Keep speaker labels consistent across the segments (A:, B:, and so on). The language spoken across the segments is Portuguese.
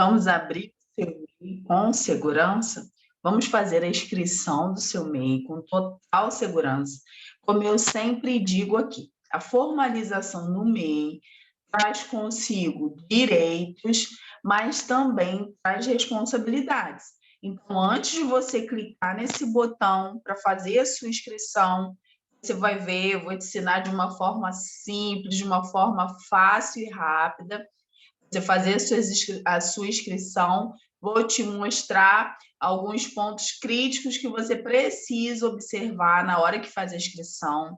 A: Vamos abrir o seu MEI com segurança? Vamos fazer a inscrição do seu MEI com total segurança. Como eu sempre digo aqui, a formalização no MEI traz consigo direitos, mas também traz responsabilidades. Então, antes de você clicar nesse botão para fazer a sua inscrição, você vai ver, eu vou te ensinar de uma forma simples, de uma forma fácil e rápida, você fazer a sua inscrição. Vou te mostrar alguns pontos críticos que você precisa observar na hora que faz a inscrição.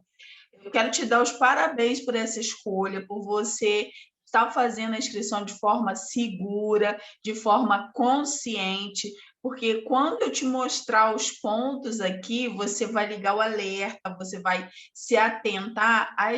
A: Eu quero te dar os parabéns por essa escolha, por você estar fazendo a inscrição de forma segura, de forma consciente, porque quando eu te mostrar os pontos aqui, você vai ligar o alerta, você vai se atentar a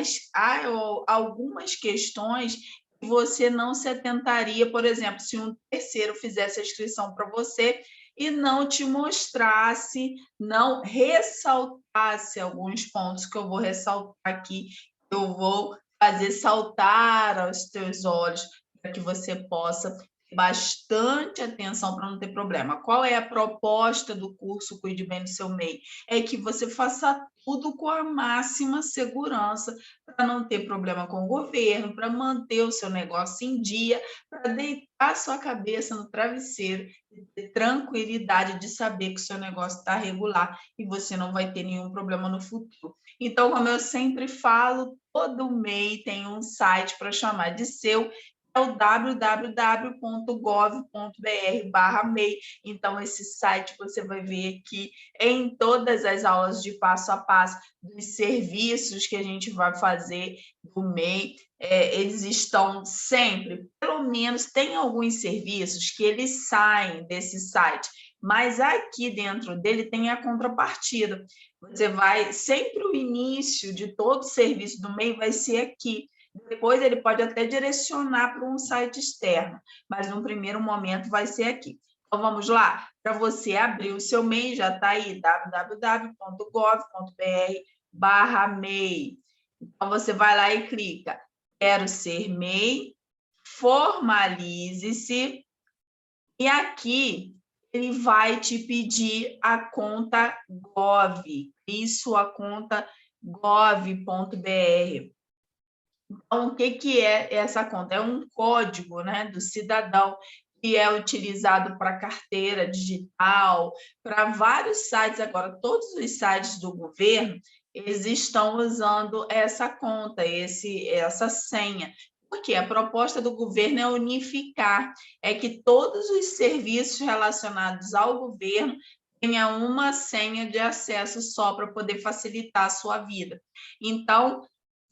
A: algumas questões que você não se atentaria, por exemplo, se um terceiro fizesse a inscrição para você e não te mostrasse, não ressaltasse alguns pontos que eu vou ressaltar aqui, eu vou fazer saltar aos teus olhos, para que você possa ter bastante atenção para não ter problema. Qual é a proposta do curso Cuide Bem do Seu MEI? É que você faça tudo com a máxima segurança, para não ter problema com o governo, para manter o seu negócio em dia, para deitar sua cabeça no travesseiro e ter tranquilidade de saber que o seu negócio está regular e você não vai ter nenhum problema no futuro. Então, como eu sempre falo, todo MEI tem um site para chamar de seu, é o www.gov.br/MEI. Então, esse site você vai ver aqui em todas as aulas de passo a passo dos serviços que a gente vai fazer do MEI. Eles estão sempre, pelo menos tem alguns serviços que eles saem desse site, mas aqui dentro dele tem a contrapartida. Você vai, sempre o início de todo serviço do MEI vai ser aqui. Depois ele pode até direcionar para um site externo, mas no primeiro momento vai ser aqui. Então, vamos lá? Para você abrir o seu MEI, já está aí, www.gov.br/MEI. Então, você vai lá e clica, quero ser MEI, formalize-se, e aqui ele vai te pedir a conta Gov, crie sua conta gov.br. Então, o que é essa conta? É um código, né, do cidadão, que é utilizado para carteira digital, para vários sites. Agora, todos os sites do governo, eles estão usando essa conta, essa senha. Porque a proposta do governo é unificar, é que todos os serviços relacionados ao governo tenham uma senha de acesso só para poder facilitar a sua vida. Então,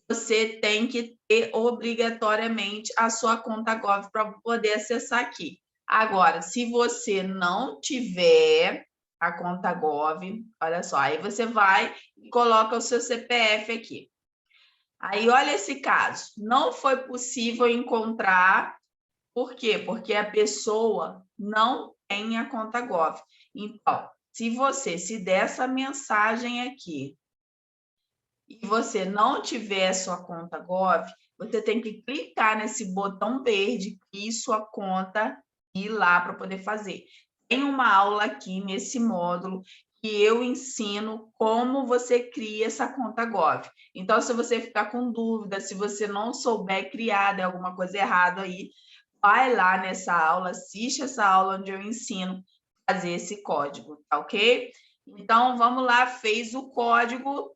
A: você tem que ter obrigatoriamente a sua conta Gov para poder acessar aqui. Agora, se você não tiver a conta Gov, olha só, aí você vai e coloca o seu CPF aqui. Aí, olha esse caso, não foi possível encontrar, por quê? Porque a pessoa não tem a conta Gov. Então, se der essa mensagem aqui, e você não tiver sua conta Gov, você tem que clicar nesse botão verde e sua conta ir lá para poder fazer. Tem uma aula aqui nesse módulo que eu ensino como você cria essa conta Gov. Então, se você ficar com dúvida, se você não souber criar, der alguma coisa errada aí, vai lá nessa aula, assiste essa aula onde eu ensino a fazer esse código, tá ok? Então, vamos lá, fez o código.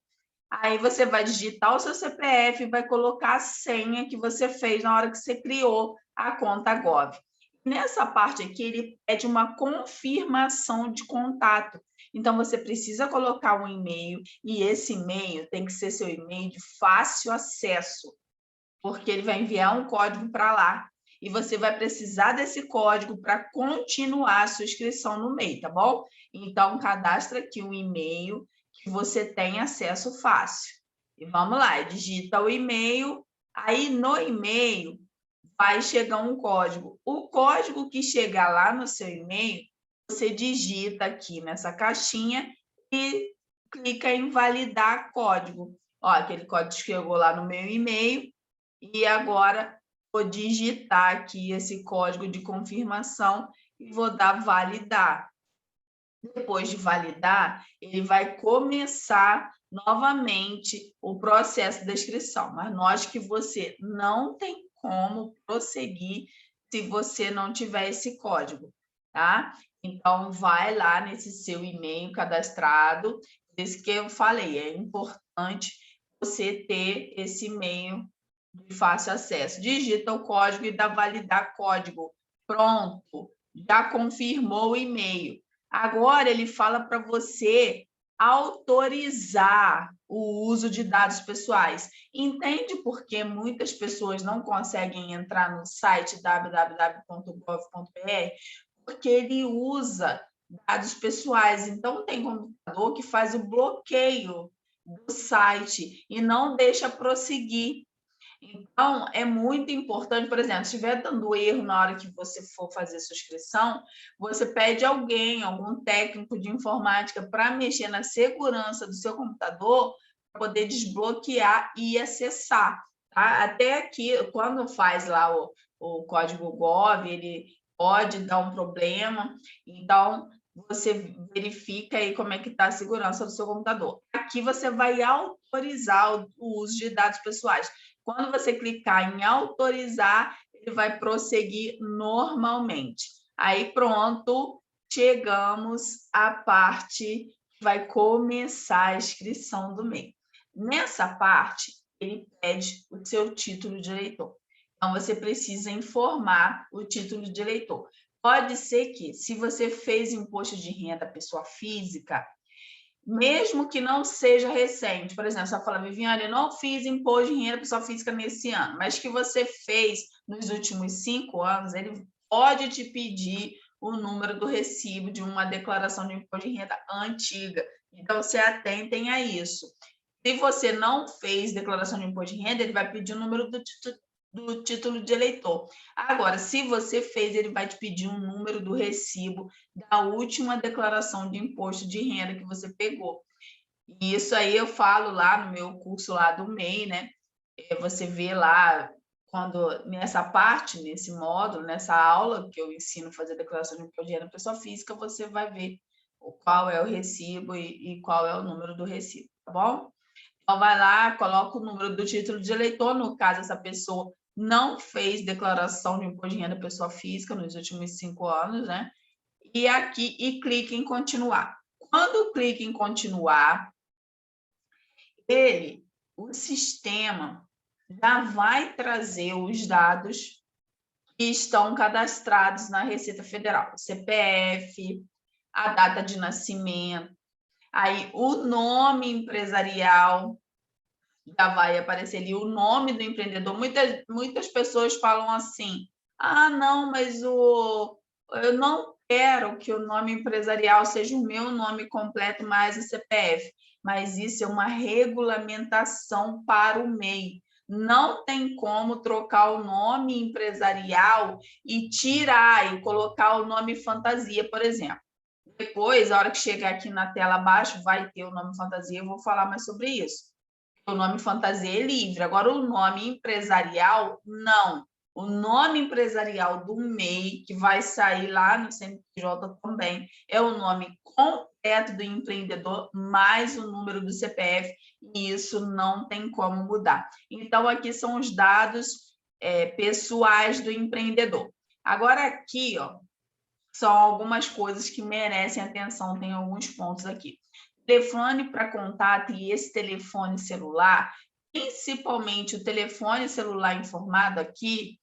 A: Aí você vai digitar o seu CPF e vai colocar a senha que você fez na hora que você criou a conta Gov. Nessa parte aqui, ele pede uma confirmação de contato. Então, você precisa colocar um e-mail, e esse e-mail tem que ser seu e-mail de fácil acesso, porque ele vai enviar um código para lá. E você vai precisar desse código para continuar a sua inscrição no MEI, tá bom? Então, cadastra aqui um e-mail que você tem acesso fácil. E vamos lá, digita o e-mail, aí no e-mail vai chegar um código. O código que chegar lá no seu e-mail, você digita aqui nessa caixinha e clica em validar código. Ó, aquele código chegou lá no meu e-mail e agora vou digitar aqui esse código de confirmação e vou dar validar. Depois de validar, ele vai começar novamente o processo da inscrição, mas note que você não tem como prosseguir se você não tiver esse código, tá? Então, vai lá nesse seu e-mail cadastrado, isso que eu falei, é importante você ter esse e-mail de fácil acesso. Digita o código e dá validar código. Pronto, já confirmou o e-mail. Agora ele fala para você autorizar o uso de dados pessoais. Entende por que muitas pessoas não conseguem entrar no site www.gov.br? Porque ele usa dados pessoais. Então, tem computador que faz o bloqueio do site e não deixa prosseguir. Então, é muito importante, por exemplo, se estiver dando erro na hora que você for fazer sua inscrição, você pede alguém, algum técnico de informática, para mexer na segurança do seu computador, para poder desbloquear e acessar. Tá? Até aqui, quando faz lá o código GOV, ele pode dar um problema, então você verifica aí como é que está a segurança do seu computador. Aqui você vai autorizar o uso de dados pessoais. Quando você clicar em autorizar, ele vai prosseguir normalmente. Aí pronto, chegamos à parte que vai começar a inscrição do MEI. Nessa parte, ele pede o seu título de eleitor. Então, você precisa informar o título de eleitor. Pode ser que, se você fez imposto de renda pessoa física, mesmo que não seja recente, por exemplo, você fala, Viviane, eu não fiz imposto de renda pessoa física nesse ano, mas que você fez nos últimos 5 anos, ele pode te pedir o número do recibo de uma declaração de imposto de renda antiga. Então, se atentem a isso. Se você não fez declaração de imposto de renda, ele vai pedir o número do título de eleitor. Agora, se você fez, ele vai te pedir um número do recibo da última declaração de imposto de renda que você pegou. E isso aí eu falo lá no meu curso lá do MEI, né? Você vê lá, quando nessa parte, nesse módulo, nessa aula que eu ensino a fazer declaração de imposto de renda pessoa física, você vai ver qual é o recibo e qual é o número do recibo, tá bom? Então, vai lá, coloca o número do título de eleitor, no caso, essa pessoa não fez declaração de imposto de renda pessoa física nos últimos 5 anos, né? E aqui, e clique em continuar. Quando clica em continuar, o sistema, já vai trazer os dados que estão cadastrados na Receita Federal. CPF, a data de nascimento, aí o nome empresarial, já vai aparecer ali o nome do empreendedor. Muitas pessoas falam assim, não, mas eu não quero que o nome empresarial seja o meu nome completo mais o CPF, mas isso é uma regulamentação para o MEI. Não tem como trocar o nome empresarial e tirar e colocar o nome fantasia, por exemplo. Depois, a hora que chegar aqui na tela abaixo, vai ter o nome fantasia, eu vou falar mais sobre isso. O nome fantasia é livre. Agora, o nome empresarial, não. O nome empresarial do MEI, que vai sair lá no CNPJ também, é o nome completo do empreendedor, mais o número do CPF, e isso não tem como mudar. Então, aqui são os dados pessoais do empreendedor. Agora, aqui, ó, são algumas coisas que merecem atenção, tem alguns pontos aqui. Telefone para contato e esse telefone celular, principalmente o telefone celular informado aqui,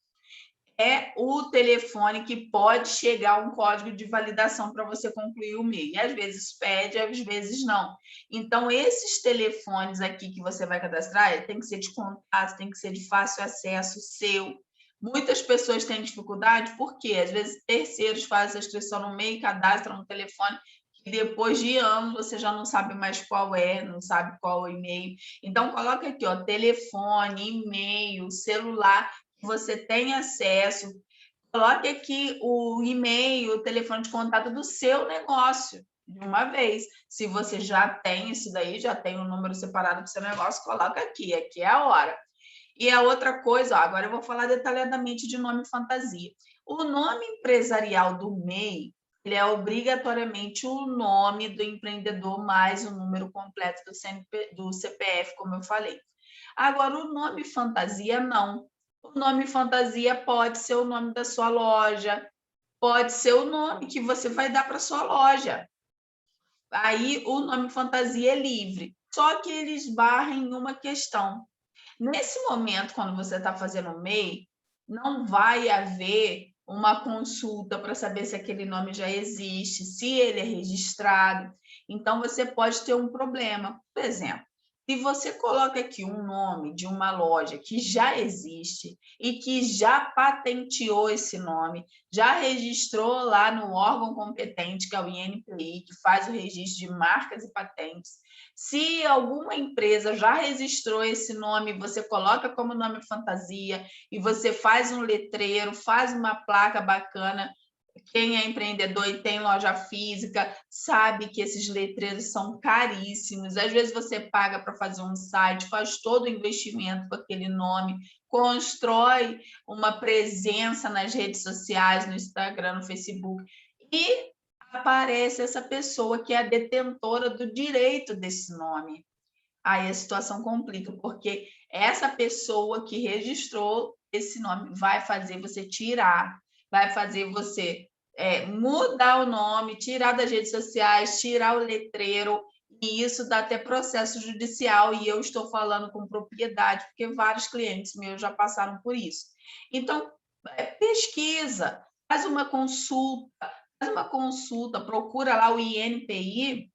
A: é o telefone que pode chegar um código de validação para você concluir o MEI. Às vezes pede, às vezes não. Então, esses telefones aqui que você vai cadastrar, tem que ser de contato, tem que ser de fácil acesso seu. Muitas pessoas têm dificuldade, porque às vezes terceiros fazem a inscrição no MEI, cadastram no telefone, e depois de anos você já não sabe mais qual é, não sabe qual é o e-mail. Então, coloca aqui, ó, telefone, e-mail, celular, que você tem acesso. Coloque aqui o e-mail, o telefone de contato do seu negócio, de uma vez. Se você já tem isso daí, já tem um número separado do seu negócio, coloca aqui é a hora. E a outra coisa, ó, agora eu vou falar detalhadamente de nome fantasia. O nome empresarial do MEI, ele é obrigatoriamente o nome do empreendedor mais o número completo do CPF, como eu falei. Agora, o nome fantasia, não. O nome fantasia pode ser o nome da sua loja, pode ser o nome que você vai dar para sua loja. Aí, o nome fantasia é livre. Só que ele esbarra em uma questão. Nesse momento, quando você está fazendo o MEI, não vai haver uma consulta para saber se aquele nome já existe, se ele é registrado. Então, você pode ter um problema. Por exemplo, se você coloca aqui um nome de uma loja que já existe e que já patenteou esse nome, já registrou lá no órgão competente, que é o INPI, que faz o registro de marcas e patentes. Se alguma empresa já registrou esse nome, você coloca como nome fantasia e você faz um letreiro, faz uma placa bacana. Quem é empreendedor e tem loja física sabe que esses letreiros são caríssimos. Às vezes você paga para fazer um site, faz todo o investimento com aquele nome, constrói uma presença nas redes sociais, no Instagram, no Facebook, e aparece essa pessoa que é a detentora do direito desse nome. Aí a situação complica, porque essa pessoa que registrou esse nome vai fazer você tirar, vai fazer você mudar o nome, tirar das redes sociais, tirar o letreiro, e isso dá até processo judicial, e eu estou falando com propriedade, porque vários clientes meus já passaram por isso. Então, pesquisa, faz uma consulta, procura lá o INPI,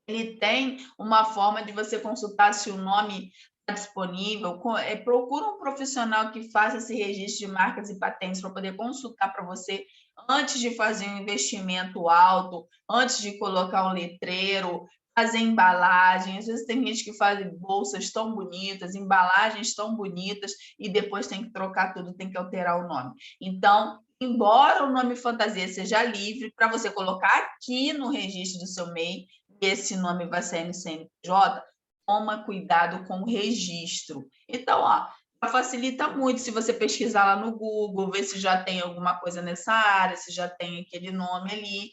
A: ele tem uma forma de você consultar se o nome está disponível. Procura um profissional que faça esse registro de marcas e patentes para poder consultar para você antes de fazer um investimento alto, antes de colocar um letreiro, fazer embalagem. Às vezes tem gente que faz bolsas tão bonitas, embalagens tão bonitas, e depois tem que trocar tudo, tem que alterar o nome. Então, embora o nome fantasia seja livre para você colocar aqui no registro do seu MEI, esse nome vai sair no CNPJ, toma cuidado com o registro. Então, ó, facilita muito se você pesquisar lá no Google, ver se já tem alguma coisa nessa área, se já tem aquele nome ali,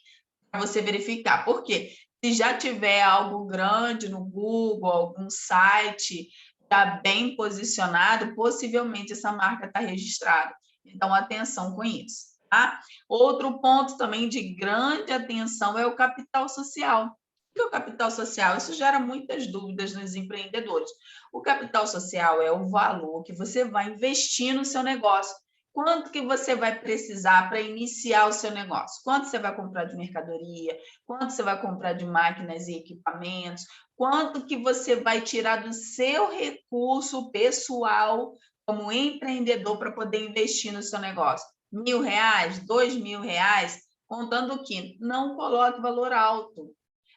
A: para você verificar. Por quê? Se já tiver algo grande no Google, algum site já bem posicionado, possivelmente essa marca está registrada. Então, atenção com isso. Tá? Outro ponto também de grande atenção é o capital social. O que é o capital social? Isso gera muitas dúvidas nos empreendedores. O capital social é o valor que você vai investir no seu negócio. Quanto que você vai precisar para iniciar o seu negócio? Quanto você vai comprar de mercadoria? Quanto você vai comprar de máquinas e equipamentos? Quanto que você vai tirar do seu recurso pessoal como empreendedor para poder investir no seu negócio? R$ 1.000, R$ 2.000? Contando que não coloque valor alto.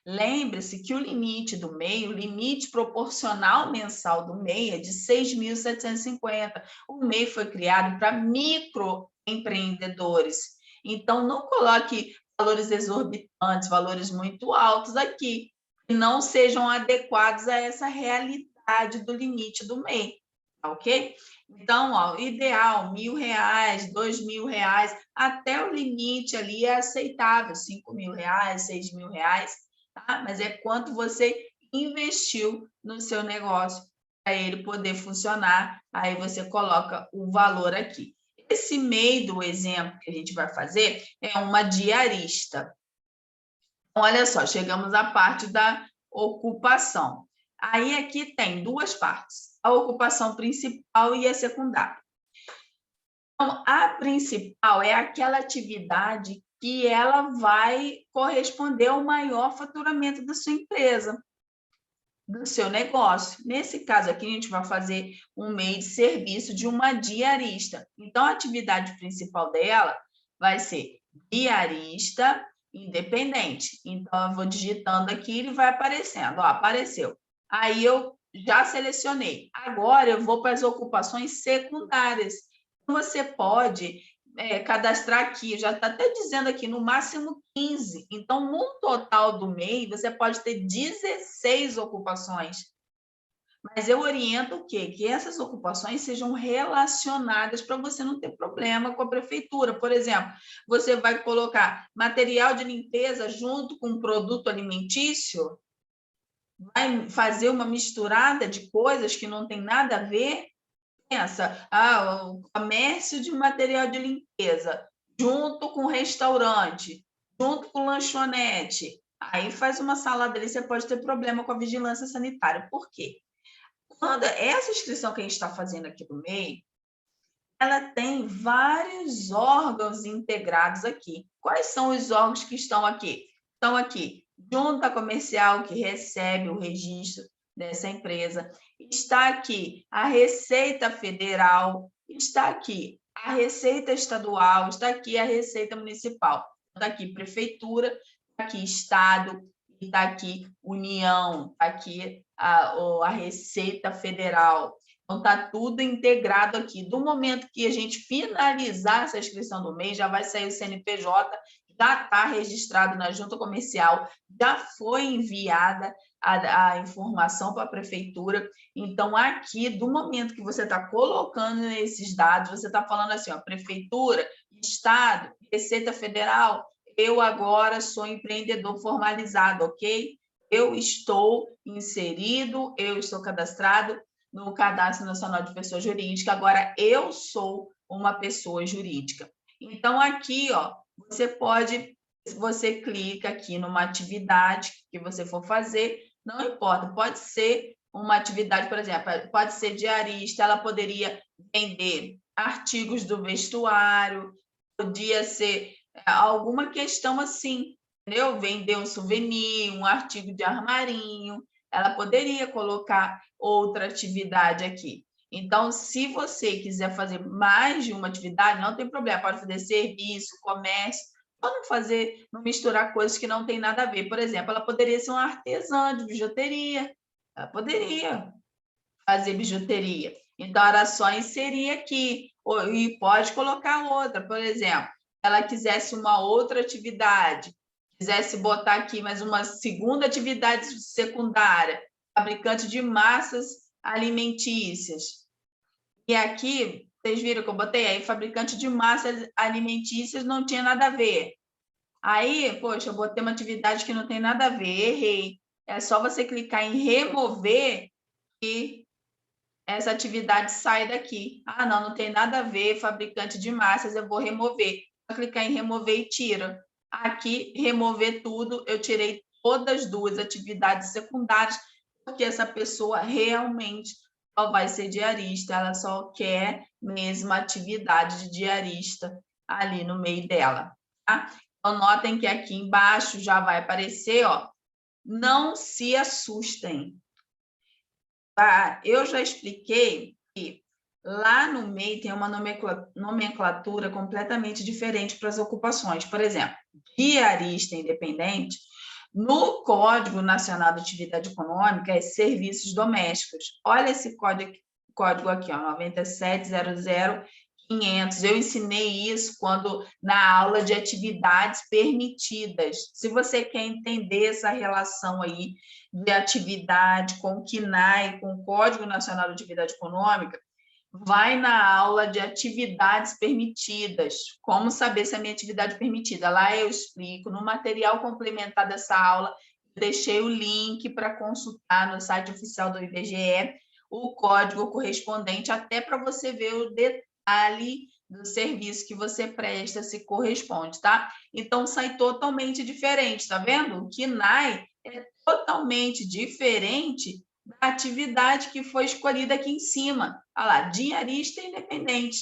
A: Lembre-se que o limite do MEI, o limite proporcional mensal do MEI é de 6.750. O MEI foi criado para microempreendedores. Então, não coloque valores exorbitantes, valores muito altos aqui, que não sejam adequados a essa realidade do limite do MEI, tá ok? Então, ó, o ideal, R$ 1.000, R$ 2.000, até o limite ali é aceitável, R$ 5.000, R$ 6.000, tá? Mas é quanto você investiu no seu negócio para ele poder funcionar. Aí você coloca o valor aqui. Esse MEI do exemplo que a gente vai fazer é uma diarista. Então, olha só, chegamos à parte da ocupação. Aí aqui tem duas partes, a ocupação principal e a secundária. Então, a principal é aquela atividade que ela vai corresponder ao maior faturamento da sua empresa, do seu negócio. Nesse caso aqui, a gente vai fazer um MEI de serviço de uma diarista. Então, a atividade principal dela vai ser diarista independente. Então, eu vou digitando aqui, ele vai aparecendo. Ó, apareceu. Aí, eu já selecionei. Agora, eu vou para as ocupações secundárias. Você pode cadastrar aqui, já está até dizendo aqui, no máximo 15. Então, no total do MEI, você pode ter 16 ocupações. Mas eu oriento o quê? Que essas ocupações sejam relacionadas para você não ter problema com a prefeitura. Por exemplo, você vai colocar material de limpeza junto com produto alimentício, vai fazer uma misturada de coisas que não tem nada a ver. Pensa, o comércio de material de limpeza, junto com restaurante, junto com lanchonete. Aí faz uma salada ali, você pode ter problema com a vigilância sanitária. Por quê? Quando essa inscrição que a gente está fazendo aqui do MEI, ela tem vários órgãos integrados aqui. Quais são os órgãos que estão aqui? Estão aqui, junta comercial que recebe o registro dessa empresa, está aqui a Receita Federal, está aqui a Receita Estadual, está aqui a Receita Municipal, está aqui Prefeitura, está aqui Estado, está aqui União, está aqui a Receita Federal. Então, está tudo integrado aqui. Do momento que a gente finalizar essa inscrição do mês, já vai sair o CNPJ, já está registrado na junta comercial, já foi enviada a informação para a prefeitura. Então, aqui, do momento que você está colocando esses dados, você está falando assim, ó, prefeitura, Estado, Receita Federal, eu agora sou empreendedor formalizado, ok? Eu estou inserido, eu estou cadastrado no Cadastro Nacional de Pessoa Jurídica, agora eu sou uma pessoa jurídica. Então, aqui, ó, você clica aqui numa atividade que você for fazer, não importa, pode ser uma atividade, por exemplo, pode ser diarista, ela poderia vender artigos do vestuário, podia ser alguma questão assim, entendeu? Vender um souvenir, um artigo de armarinho, ela poderia colocar outra atividade aqui. Então, se você quiser fazer mais de uma atividade, não tem problema, pode fazer serviço, comércio, só não fazer, não misturar coisas que não tem nada a ver. Por exemplo, ela poderia ser uma artesã de bijuteria, ela poderia fazer bijuteria. Então, era só inserir aqui, e pode colocar outra, por exemplo, se ela quisesse uma outra atividade, quisesse botar aqui mais uma segunda atividade secundária, fabricante de massas alimentícias. E aqui, vocês viram que eu botei aí, fabricante de massas alimentícias não tinha nada a ver. Aí, poxa, eu botei uma atividade que não tem nada a ver, errei. É só você clicar em remover e essa atividade sai daqui. Ah, não, não tem nada a ver, fabricante de massas, eu vou remover. Vou clicar em remover e tira. Aqui, remover tudo, eu tirei todas as duas atividades secundárias, porque essa pessoa realmente só vai ser diarista, ela só quer mesmo atividade de diarista ali no meio dela. Tá? Então, notem que aqui embaixo já vai aparecer, ó, não se assustem. Eu já expliquei que lá no MEI tem uma nomenclatura completamente diferente para as ocupações. Por exemplo, diarista independente, no Código Nacional de Atividade Econômica, é serviços domésticos. Olha esse código aqui, ó, 9700-500. Eu ensinei isso na aula de atividades permitidas. Se você quer entender essa relação aí de atividade com o CNAE, com o Código Nacional de Atividade Econômica, vai na aula de atividades permitidas. Como saber se a minha atividade é permitida? Lá eu explico, no material complementar dessa aula, deixei o link para consultar no site oficial do IBGE o código correspondente, até para você ver o detalhe do serviço que você presta, se corresponde, tá? Então, sai totalmente diferente, tá vendo? O CNAE é totalmente diferente da atividade que foi escolhida aqui em cima. Olha lá, diarista independente.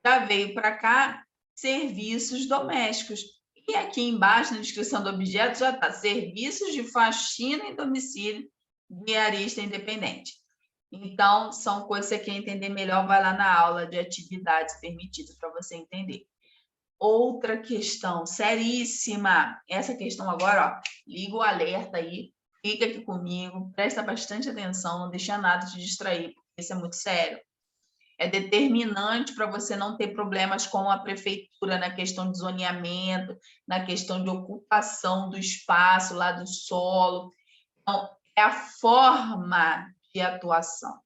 A: Já veio para cá serviços domésticos. E aqui embaixo, na descrição do objeto, já está serviços de faxina em domicílio, diarista independente. Então, são coisas que você quer entender melhor, vai lá na aula de atividades permitidas para você entender. Outra questão seríssima, essa questão agora, ó, liga o alerta aí, fica aqui comigo, presta bastante atenção, não deixa nada te distrair, porque isso é muito sério. É determinante para você não ter problemas com a prefeitura na questão de zoneamento, na questão de ocupação do espaço lá do solo. Então, é a forma de atuação.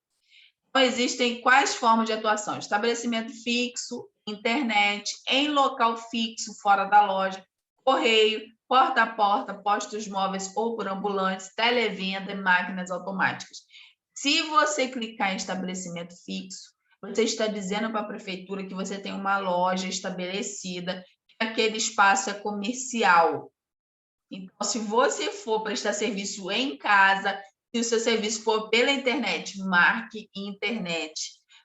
A: Então, existem quais formas de atuação? Estabelecimento fixo, internet, em local fixo, fora da loja, correio, porta a porta, postos móveis ou por ambulantes, televenda e máquinas automáticas. Se você clicar em estabelecimento fixo, você está dizendo para a prefeitura que você tem uma loja estabelecida, que aquele espaço é comercial. Então, se você for prestar serviço em casa, se o seu serviço for pela internet, marque internet.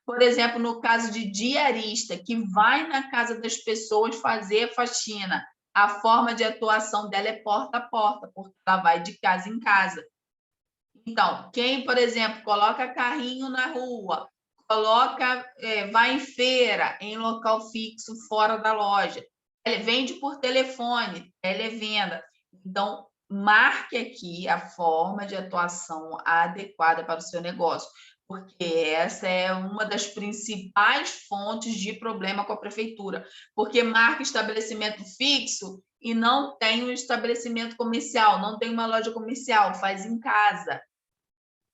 A: Por exemplo, no caso de diarista, que vai na casa das pessoas fazer faxina, a forma de atuação dela é porta a porta, porque ela vai de casa em casa. Então, quem, por exemplo, coloca carrinho na rua, vai em feira, em local fixo, fora da loja, vende por telefone, televenda. Então, marque aqui a forma de atuação adequada para o seu negócio, porque essa é uma das principais fontes de problema com a prefeitura, porque marca estabelecimento fixo e não tem um estabelecimento comercial, não tem uma loja comercial, faz em casa.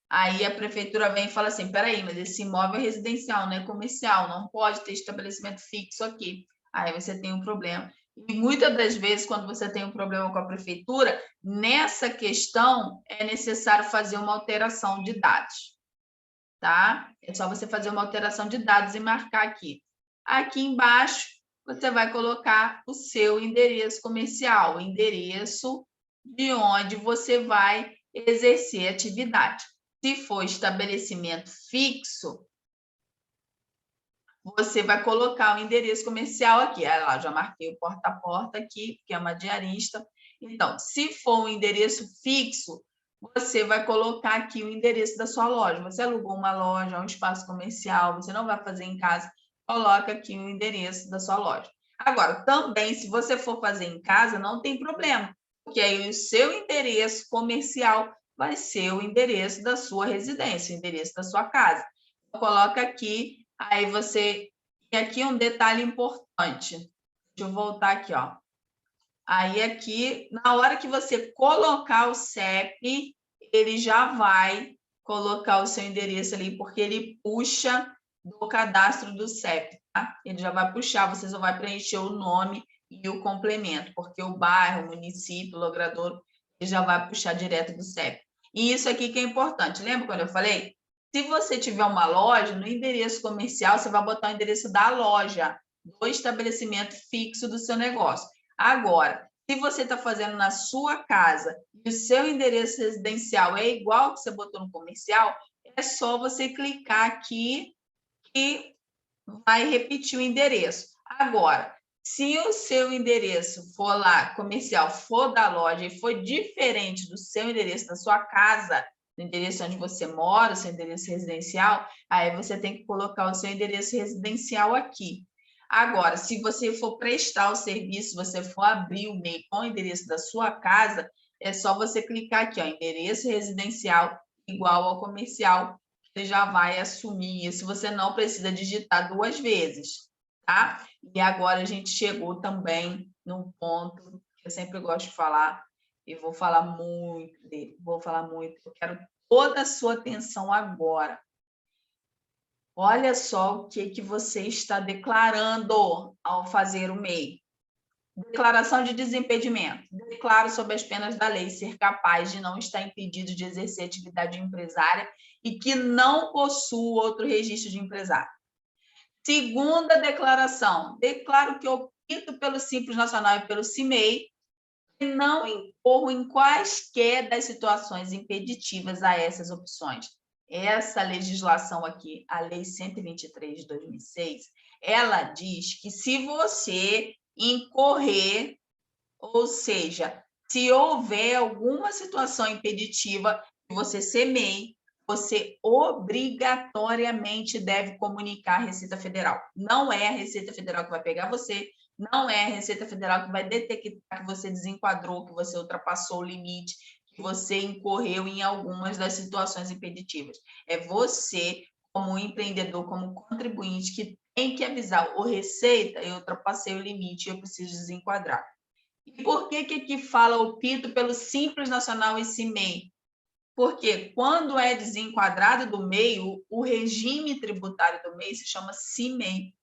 A: Aí a prefeitura vem e fala assim, peraí, mas esse imóvel é residencial, não é comercial, não pode ter estabelecimento fixo aqui. Aí você tem um problema. E muitas das vezes, quando você tem um problema com a prefeitura, nessa questão é necessário fazer uma alteração de dados, tá? É só você fazer uma alteração de dados e marcar aqui. Aqui embaixo, você vai colocar o seu endereço comercial, o endereço de onde você vai exercer atividade. Se for estabelecimento fixo, você vai colocar o endereço comercial aqui. Olha lá, já marquei o porta a porta aqui, que é uma diarista. Então, se for um endereço fixo, você vai colocar aqui o endereço da sua loja. Você alugou uma loja, um espaço comercial, você não vai fazer em casa, coloca aqui o endereço da sua loja. Agora, também, se você for fazer em casa, não tem problema, porque aí o seu endereço comercial vai ser o endereço da sua residência, o endereço da sua casa. Então, coloca aqui, aí você... E aqui um detalhe importante. Deixa eu voltar aqui, ó. Aí aqui, na hora que você colocar o CEP, ele já vai colocar o seu endereço ali, porque ele puxa do cadastro do CEP, tá? Ele já vai puxar, você só vai preencher o nome e o complemento, porque o bairro, o município, o logradouro, ele já vai puxar direto do CEP. E isso aqui que é importante. Lembra quando eu falei? Se você tiver uma loja, no endereço comercial, você vai botar o endereço da loja, do estabelecimento fixo do seu negócio. Agora, se você está fazendo na sua casa e o seu endereço residencial é igual que você botou no comercial, é só você clicar aqui e vai repetir o endereço. Agora, se o seu endereço for lá, comercial, for da loja e for diferente do seu endereço da sua casa, do endereço onde você mora, o seu endereço residencial, aí você tem que colocar o seu endereço residencial aqui. Agora, se você for prestar o serviço, você for abrir o MEI com o endereço da sua casa, é só você clicar aqui, ó, endereço residencial igual ao comercial, você já vai assumir isso, você não precisa digitar 2 vezes, tá? E agora a gente chegou também num ponto que eu sempre gosto de falar, e vou falar muito dele, eu quero toda a sua atenção agora. Olha só o que você está declarando ao fazer o MEI. Declaração de desimpedimento. Declaro sob as penas da lei ser capaz de não estar impedido de exercer atividade empresária e que não possuo outro registro de empresário. Segunda declaração. Declaro que opto pelo Simples Nacional e pelo CIMEI e não incorro em quaisquer das situações impeditivas a essas opções. Essa legislação aqui, a Lei 123 de 2006, ela diz que se você incorrer, ou seja, se houver alguma situação impeditiva que você ser MEI, você obrigatoriamente deve comunicar à Receita Federal. Não é a Receita Federal que vai pegar você, não é a Receita Federal que vai detectar que você desenquadrou, que você ultrapassou o limite, que você incorreu em algumas das situações impeditivas. É você, como empreendedor, como contribuinte, que tem que avisar, o Receita, eu ultrapassei o limite, eu preciso desenquadrar. E por que aqui fala opto pelo Simples Nacional e CIMEI? Porque quando é desenquadrado do MEI, o regime tributário do MEI se chama CIMEI.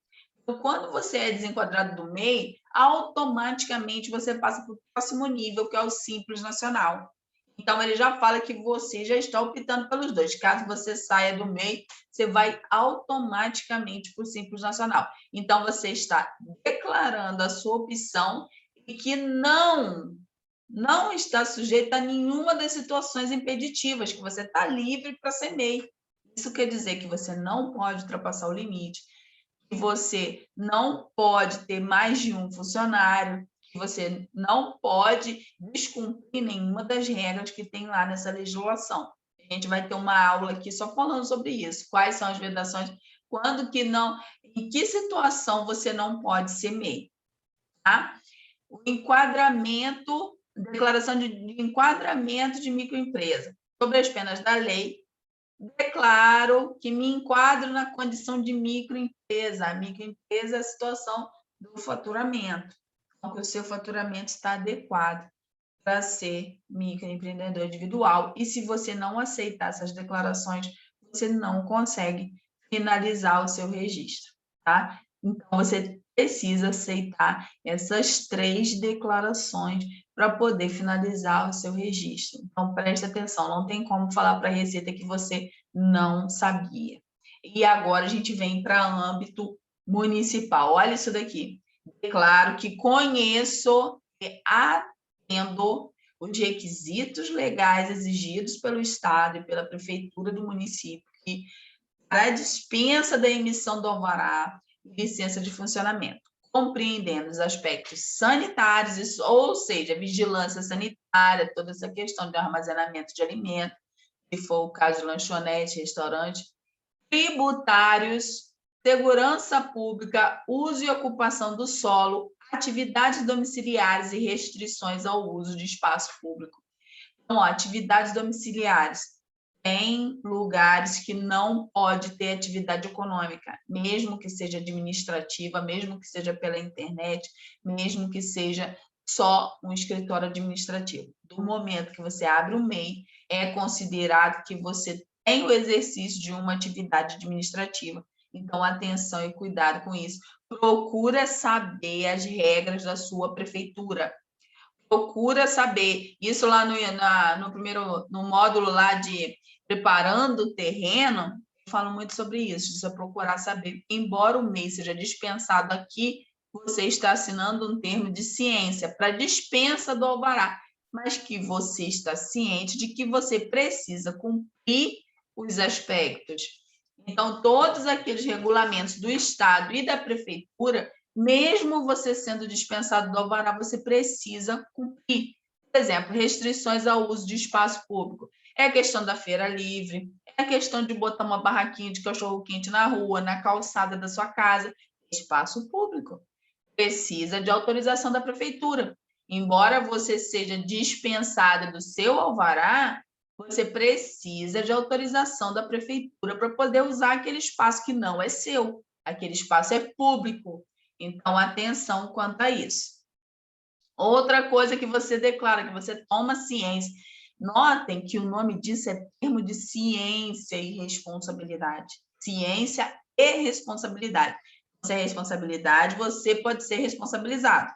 A: Então, quando você é desenquadrado do MEI, automaticamente você passa para o próximo nível, que é o Simples Nacional. Então, ele já fala que você já está optando pelos dois. Caso você saia do MEI, você vai automaticamente para o Simples Nacional. Então, você está declarando a sua opção e que não está sujeito a nenhuma das situações impeditivas, que você está livre para ser MEI. Isso quer dizer que você não pode ultrapassar o limite, que você não pode ter mais de um funcionário, que você não pode descumprir nenhuma das regras que tem lá nessa legislação. A gente vai ter uma aula aqui só falando sobre isso. Quais são as vedações, quando que não, em que situação você não pode ser MEI, tá? O enquadramento, declaração de enquadramento de microempresa. Sobre as penas da lei, declaro que me enquadro na condição de microempresa. A microempresa é a situação do faturamento. Então, que o seu faturamento está adequado para ser microempreendedor individual. E se você não aceitar essas declarações, você não consegue finalizar o seu registro, tá? Então, você precisa aceitar essas 3 declarações para poder finalizar o seu registro. Então, preste atenção, não tem como falar para a Receita que você não sabia. E agora a gente vem para âmbito municipal. Olha isso daqui. Declaro que conheço e atendo os requisitos legais exigidos pelo Estado e pela Prefeitura do município para a dispensa da emissão do alvará e licença de funcionamento, compreendendo os aspectos sanitários, ou seja, vigilância sanitária, toda essa questão de armazenamento de alimentos, se for o caso de lanchonete, restaurante, tributários, segurança pública, uso e ocupação do solo, atividades domiciliares e restrições ao uso de espaço público. Então, ó, atividades domiciliares. Tem lugares que não pode ter atividade econômica, mesmo que seja administrativa, mesmo que seja pela internet, mesmo que seja só um escritório administrativo. Do momento que você abre o MEI, é considerado que você tem o exercício de uma atividade administrativa. Então, atenção e cuidado com isso. Procura saber as regras da sua prefeitura. Procura saber. Isso lá no módulo lá de preparando o terreno, eu falo muito sobre isso, de você procurar saber. Embora o MEI seja dispensado aqui, você está assinando um termo de ciência para dispensa do alvará, mas que você está ciente de que você precisa cumprir os aspectos. Então, todos aqueles regulamentos do Estado e da Prefeitura, mesmo você sendo dispensado do alvará, você precisa cumprir. Por exemplo, restrições ao uso de espaço público. É a questão da feira livre, é a questão de botar uma barraquinha de cachorro-quente na rua, na calçada da sua casa. Espaço público. Precisa de autorização da prefeitura. Embora você seja dispensado do seu alvará, você precisa de autorização da prefeitura para poder usar aquele espaço que não é seu. Aquele espaço é público. Então, atenção quanto a isso. Outra coisa que você declara, que você toma ciência. Notem que o nome disso é termo de ciência e responsabilidade. Ciência e responsabilidade. Se é responsabilidade, você pode ser responsabilizado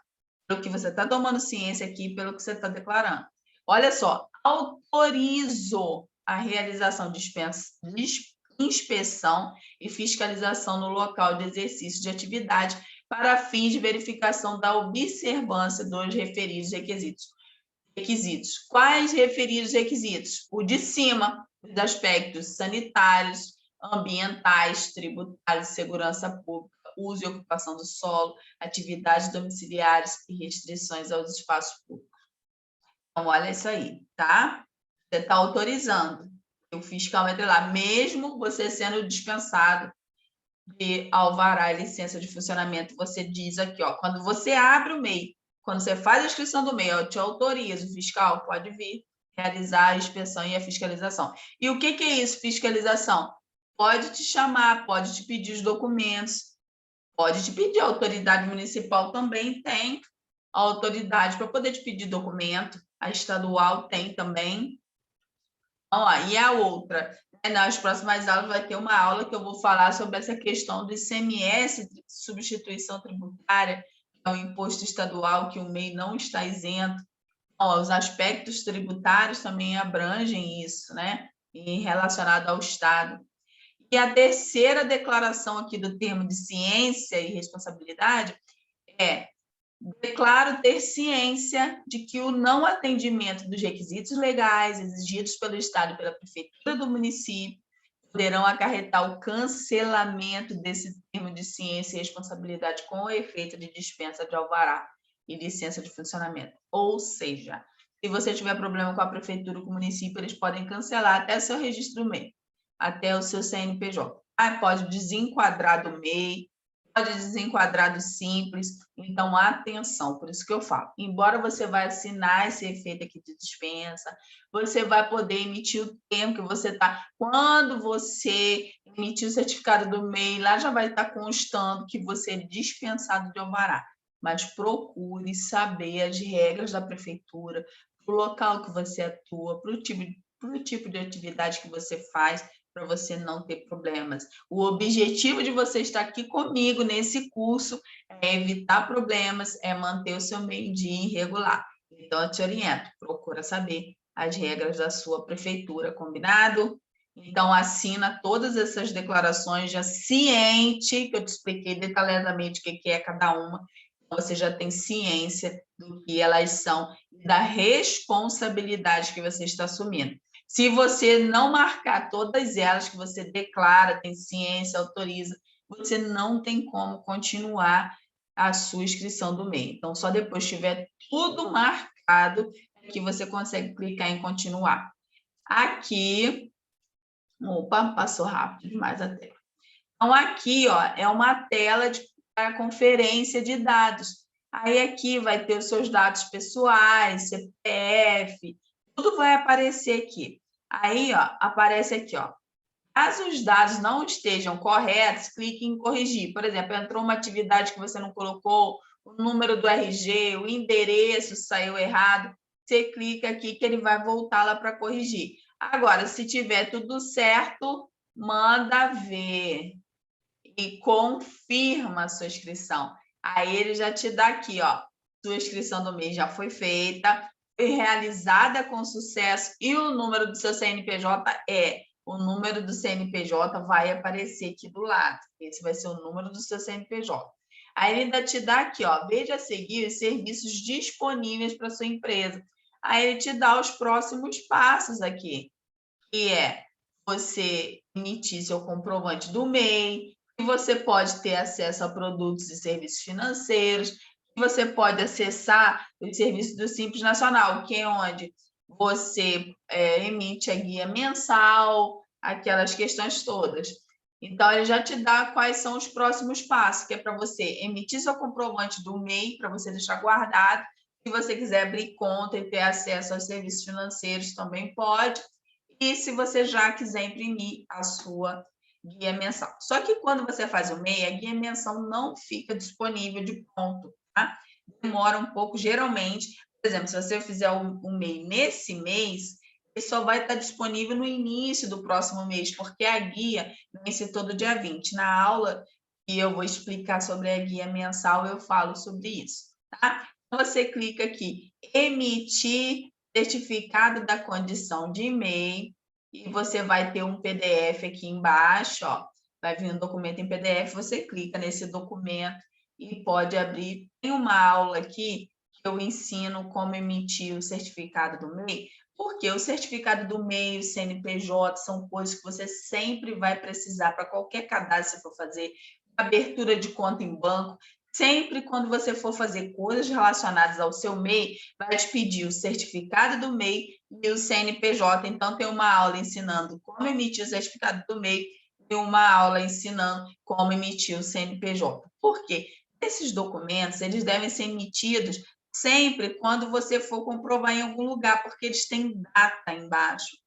A: pelo que você está tomando ciência aqui, pelo que você está declarando. Olha só, autorizo a realização de inspeção e fiscalização no local de exercício de atividade para fins de verificação da observância dos referidos requisitos. Quais referidos requisitos? O de cima, os aspectos sanitários, ambientais, tributários, segurança pública, uso e ocupação do solo, atividades domiciliares e restrições aos espaços públicos. Então, olha isso aí, tá? Você está autorizando. O fiscal entra lá, mesmo você sendo dispensado de alvará e licença de funcionamento, você diz aqui, ó, quando você abre o MEI, quando você faz a inscrição do MEI, eu te autorizo, o fiscal pode vir realizar a inspeção e a fiscalização. E o que é isso, fiscalização? Pode te chamar, pode te pedir os documentos, pode te pedir, a autoridade municipal também tem a autoridade para poder te pedir documento, a estadual tem também. Ó, e a outra, né, nas próximas aulas vai ter uma aula que eu vou falar sobre essa questão do ICMS, substituição tributária, que é o imposto estadual, que o MEI não está isento. Ó, os aspectos tributários também abrangem isso, né? E relacionado ao Estado. E a terceira declaração aqui do termo de ciência e responsabilidade é: declaro ter ciência de que o não atendimento dos requisitos legais exigidos pelo Estado e pela Prefeitura do município poderão acarretar o cancelamento desse termo de ciência e responsabilidade com o efeito de dispensa de alvará e licença de funcionamento. Ou seja, se você tiver problema com a Prefeitura ou com o município, eles podem cancelar até seu registro MEI, até o seu CNPJ. Pode desenquadrar do MEI, pode desenquadrar do Simples. Então, atenção, por isso que eu falo. Embora você vai assinar esse efeito aqui de dispensa, você vai poder emitir o termo que você está. Quando você emitir o certificado do MEI, lá já vai estar constando que você é dispensado de alvará. Mas procure saber as regras da prefeitura, para o local que você atua, para o tipo de atividade que você faz, para você não ter problemas. O objetivo de você estar aqui comigo nesse curso é evitar problemas, é manter o seu meio-dia irregular. Então, eu te oriento, procura saber as regras da sua prefeitura, combinado? Então, assina todas essas declarações já ciente, que eu te expliquei detalhadamente o que é cada uma, então você já tem ciência do que elas são e da responsabilidade que você está assumindo. Se você não marcar todas elas que você declara, tem ciência, autoriza, você não tem como continuar a sua inscrição do MEI. Então, só depois que tiver tudo marcado é que você consegue clicar em continuar. Aqui, opa, passou rápido demais a tela. Então, aqui, ó, é uma tela para conferência de dados. Aí aqui vai ter os seus dados pessoais, CPF, tudo vai aparecer aqui. Aí, ó, aparece aqui, ó. Caso os dados não estejam corretos, clique em corrigir. Por exemplo, entrou uma atividade que você não colocou, o número do RG, o endereço saiu errado, você clica aqui que ele vai voltar lá para corrigir. Agora, se tiver tudo certo, manda ver e confirma a sua inscrição. Aí ele já te dá aqui, ó, sua inscrição do mês já foi feita, foi realizada com sucesso e o número do seu CNPJ o número do CNPJ vai aparecer aqui do lado. Esse vai ser o número do seu CNPJ. Aí ele ainda te dá aqui, ó, veja a seguir os serviços disponíveis para sua empresa. Aí ele te dá os próximos passos aqui, que é você emitir seu comprovante do MEI, que você pode ter acesso a produtos e serviços financeiros, que você pode acessar os serviços do Simples Nacional, que é onde você emite a guia mensal, aquelas questões todas. Então, ele já te dá quais são os próximos passos, que é para você emitir seu comprovante do MEI, para você deixar guardado. Se você quiser abrir conta e ter acesso aos serviços financeiros, também pode. E se você já quiser imprimir a sua guia mensal. Só que quando você faz o MEI, a guia mensal não fica disponível de pronto, tá? Demora um pouco, geralmente. Por exemplo, se você fizer o MEI nesse mês, ele só vai estar disponível no início do próximo mês, porque a guia vence todo dia 20. Na aula que eu vou explicar sobre a guia mensal, eu falo sobre isso, tá? Então, você clica aqui, emitir certificado da condição de MEI, e você vai ter um PDF aqui embaixo, ó, vai vir um documento em PDF, você clica nesse documento e pode abrir. Tem uma aula aqui que eu ensino como emitir o certificado do MEI, porque o certificado do MEI, o CNPJ, são coisas que você sempre vai precisar para qualquer cadastro que você for fazer, abertura de conta em banco. Sempre quando você for fazer coisas relacionadas ao seu MEI, vai te pedir o certificado do MEI e o CNPJ. Então, tem uma aula ensinando como emitir o certificado do MEI e uma aula ensinando como emitir o CNPJ. Por quê? Esses documentos, eles devem ser emitidos sempre quando você for comprovar em algum lugar, porque eles têm data embaixo.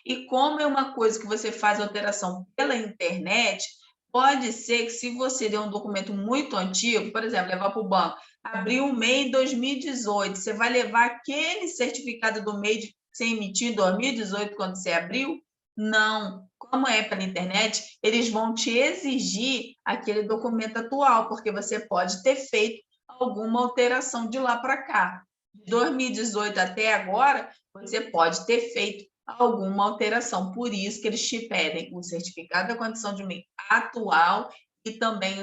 A: E como é uma coisa que você faz alteração pela internet, pode ser que se você der um documento muito antigo, por exemplo, levar para o banco, abrir um MEI em 2018, você vai levar aquele certificado do MEI de ser emitido em 2018, quando você abriu? Não. Como é pela internet, eles vão te exigir aquele documento atual, porque você pode ter feito alguma alteração de lá para cá. De 2018 até agora, você pode ter feito alguma alteração. Por isso que eles te pedem o certificado da condição de MEI atual e também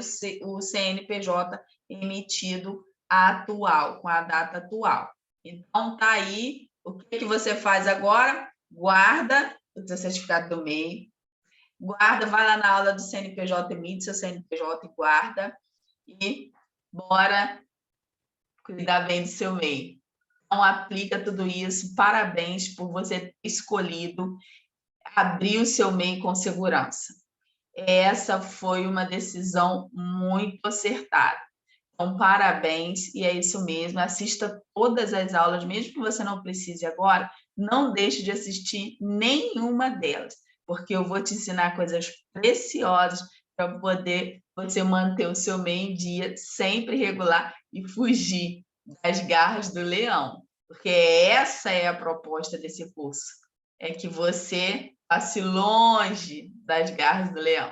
A: o CNPJ emitido atual, com a data atual. Então, tá aí. O que você faz agora? Guarda o seu certificado do MEI, guarda, vai lá na aula do CNPJ, emite seu CNPJ e guarda, e bora cuidar bem do seu MEI. Então, aplica tudo isso. Parabéns por você ter escolhido abrir o seu MEI com segurança. Essa foi uma decisão muito acertada. Então, parabéns, e é isso mesmo. Assista todas as aulas, mesmo que você não precise agora, não deixe de assistir nenhuma delas, porque eu vou te ensinar coisas preciosas para poder você manter o seu MEI em dia, sempre regular e fugir das garras do leão, porque essa é a proposta desse curso, é que você passe longe das garras do leão.